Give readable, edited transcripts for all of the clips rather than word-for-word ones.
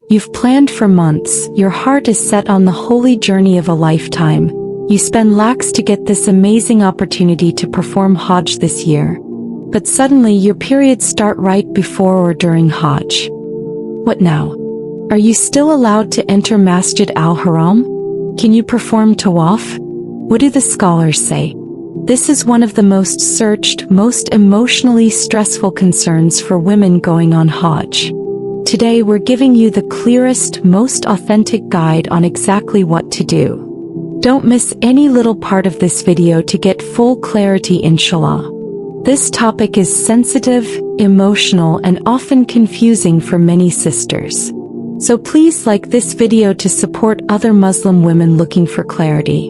You've planned for months, your heart is set on the holy journey of a lifetime. You spend lakhs to get this amazing opportunity to perform Hajj this year. But suddenly your periods start right before or during Hajj. What now? Are you still allowed to enter Masjid al-Haram? Can you perform tawaf? What do the scholars say? This is one of the most searched, most emotionally stressful concerns for women going on Hajj. Today we're giving you the clearest, most authentic guide on exactly what to do. Don't miss any little part of this video to get full clarity, inshallah. This topic is sensitive, emotional, and often confusing for many sisters. So please like this video to support other Muslim women looking for clarity.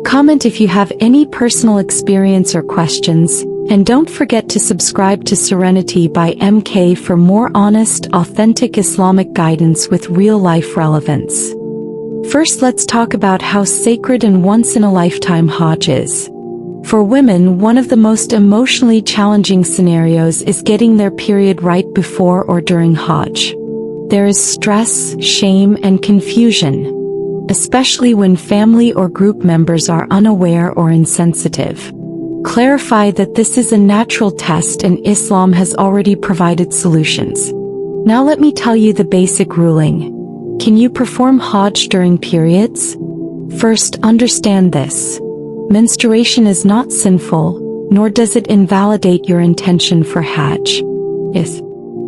Comment if you have any personal experience or questions, and don't forget to subscribe to Serenity by MK for more honest, authentic Islamic guidance with real-life relevance. First, let's talk about how sacred and once-in-a-lifetime Hajj is. For women, one of the most emotionally challenging scenarios is getting their period right before or during Hajj. There is stress, shame, and confusion, especially when family or group members are unaware or insensitive. Clarify that this is a natural test and Islam has already provided solutions. Now let me tell you the basic ruling. Can you perform Hajj during periods? First, understand this. Menstruation is not sinful, nor does it invalidate your intention for Hajj. Yes.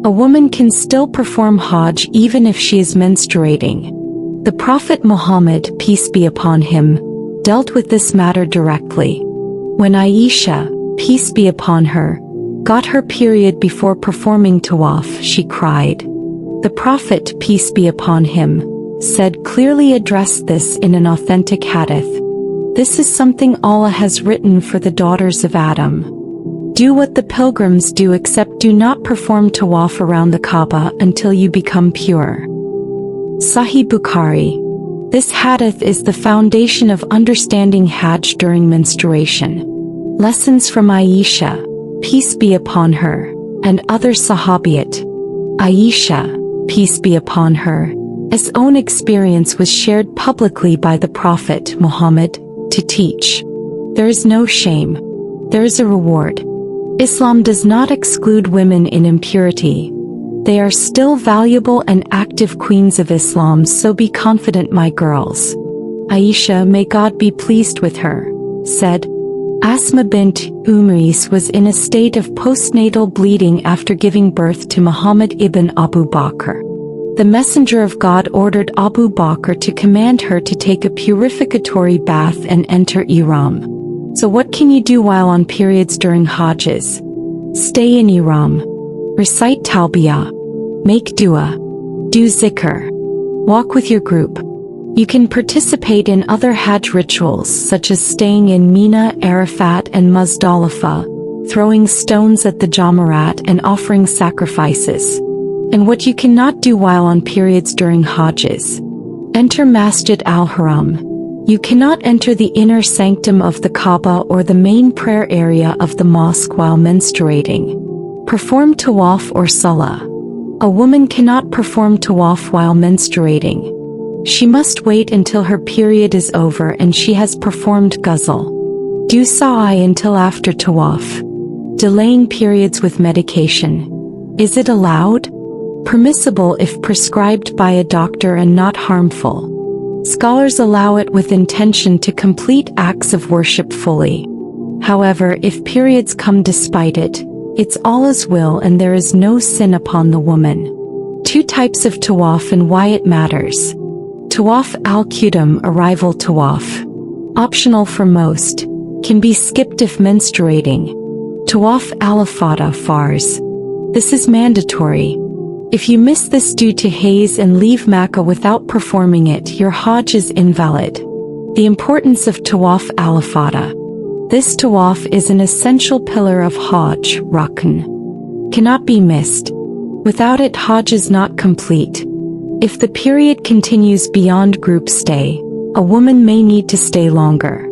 A woman can still perform Hajj even if she is menstruating. The Prophet Muhammad, peace be upon him, dealt with this matter directly. When Aisha, peace be upon her, got her period before performing tawaf, she cried. The Prophet, peace be upon him, said clearly addressed this in an authentic hadith. This is something Allah has written for the daughters of Adam. Do what the pilgrims do, except do not perform tawaf around the Kaaba until you become pure. Sahih Bukhari. This hadith is the foundation of understanding Hajj during menstruation. Lessons from Aisha, peace be upon her, and other Sahabiyat. Aisha, peace be upon her, as own experience was shared publicly by the Prophet Muhammad to teach. There is no shame. There is a reward. Islam does not exclude women in impurity. They are still valuable and active queens of Islam, so be confident, my girls. Aisha, may God be pleased with her, said, Asma bint Umais was in a state of postnatal bleeding after giving birth to Muhammad ibn Abu Bakr. The Messenger of God ordered Abu Bakr to command her to take a purificatory bath and enter ihram. So what can you do while on periods during Hajjs? Stay in ihram. Recite talbiyah. Make dua. Do zikr. Walk with your group. You can participate in other Hajj rituals such as staying in Mina, Arafat and Muzdalifah, throwing stones at the Jamarat and offering sacrifices. And what you cannot do while on periods during Hajjs. Enter Masjid al-Haram. You cannot enter the inner sanctum of the Kaaba or the main prayer area of the mosque while menstruating. Perform tawaf or salah. A woman cannot perform tawaf while menstruating. She must wait until her period is over and she has performed ghusl. Do sa'i until after tawaf. Delaying periods with medication. Is it allowed? Permissible if prescribed by a doctor and not harmful. Scholars allow it with intention to complete acts of worship fully. However, if periods come despite it, it's Allah's will and there is no sin upon the woman. Two types of tawaf and why it matters. Tawaf al-Qudum, arrival tawaf. Optional for most. Can be skipped if menstruating. Tawaf al-Ifada, farz. This is mandatory. If you miss this due to Haiz and leave Makkah without performing it, your Hajj is invalid. The importance of Tawaf al-Ifada. This tawaf is an essential pillar of Hajj, rukn. Cannot be missed. Without it, Hajj is not complete. If the period continues beyond group stay, a woman may need to stay longer.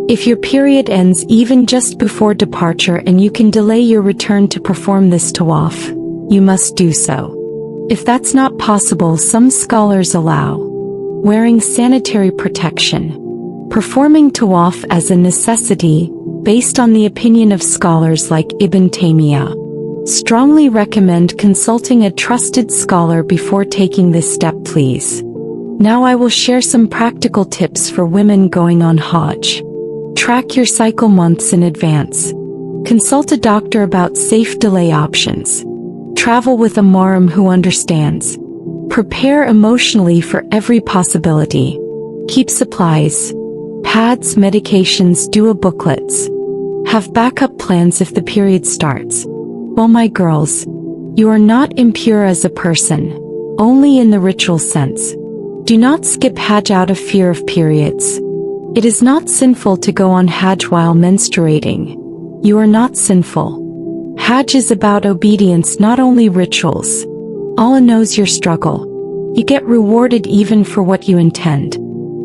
If your period ends even just before departure and you can delay your return to perform this tawaf, you must do so. If that's not possible, some scholars allow wearing sanitary protection, performing tawaf as a necessity, based on the opinion of scholars like Ibn Taymiyyah. Strongly recommend consulting a trusted scholar before taking this step, please. Now I will share some practical tips for women going on Hajj. Track your cycle months in advance. Consult a doctor about safe delay options. Travel with a mahram who understands. Prepare emotionally for every possibility. Keep supplies, pads, medications, dua booklets. Have backup plans if the period starts. Well, my girls, you are not impure as a person, only in the ritual sense. Do not skip Hajj out of fear of periods. It is not sinful to go on Hajj while menstruating. You are not sinful. Hajj is about obedience, not only rituals. Allah knows your struggle. You get rewarded even for what you intend.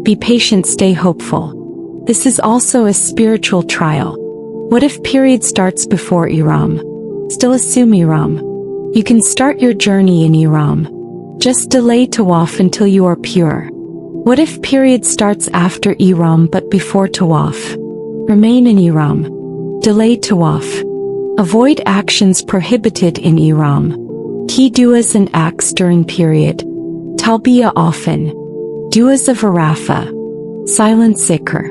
Be patient, stay hopeful. This is also a spiritual trial. What if period starts before ihram? Still assume ihram. You can start your journey in ihram. Just delay tawaf until you are pure. What if period starts after ihram but before tawaf? Remain in ihram. Delay tawaf. Avoid actions prohibited in ihram. Key duas and acts during period. Talbiyah often. Duas of Arafah. Silent zikr.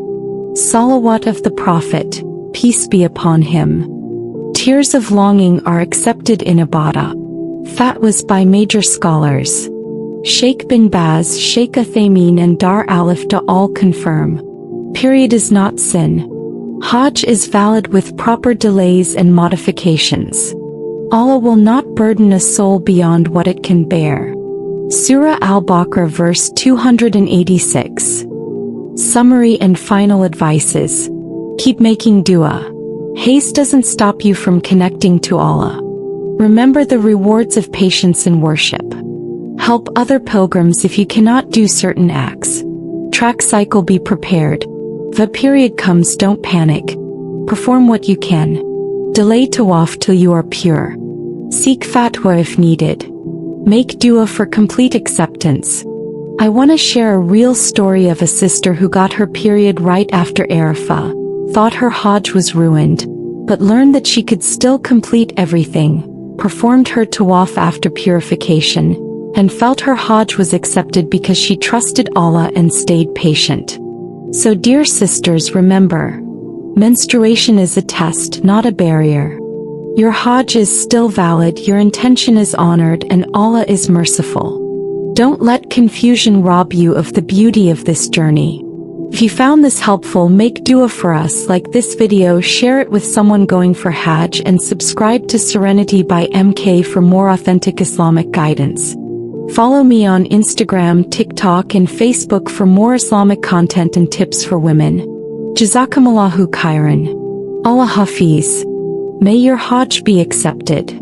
Salawat of the Prophet, peace be upon him. Tears of longing are accepted in ibadah. Fatwas by major scholars. Sheikh bin Baz, Sheikh Uthaymeen and Dar Alifta all confirm. Period is not sin. Hajj is valid with proper delays and modifications. Allah will not burden a soul beyond what it can bear. Surah Al-Baqarah verse 286. Summary and final advices. Keep making dua. Haiz doesn't stop you from connecting to Allah. Remember the rewards of patience in worship. Help other pilgrims if you cannot do certain acts. Track cycle, be prepared. If a period comes, don't panic. Perform what you can. Delay tawaf till you are pure. Seek fatwa if needed. Make dua for complete acceptance. I want to share a real story of a sister who got her period right after Arafah, thought her Hajj was ruined, but learned that she could still complete everything, performed her tawaf after purification, and felt her Hajj was accepted because she trusted Allah and stayed patient. So dear sisters, remember, menstruation is a test, not a barrier. Your Hajj is still valid, your intention is honored, and Allah is merciful. Don't let confusion rob you of the beauty of this journey. If you found this helpful, make dua for us, like this video, share it with someone going for Hajj, and subscribe to Serenity by MK for more authentic Islamic guidance. Follow me on Instagram, TikTok, and Facebook for more Islamic content and tips for women. Jazakumullahu khairan. Allah Hafiz. May your Hajj be accepted.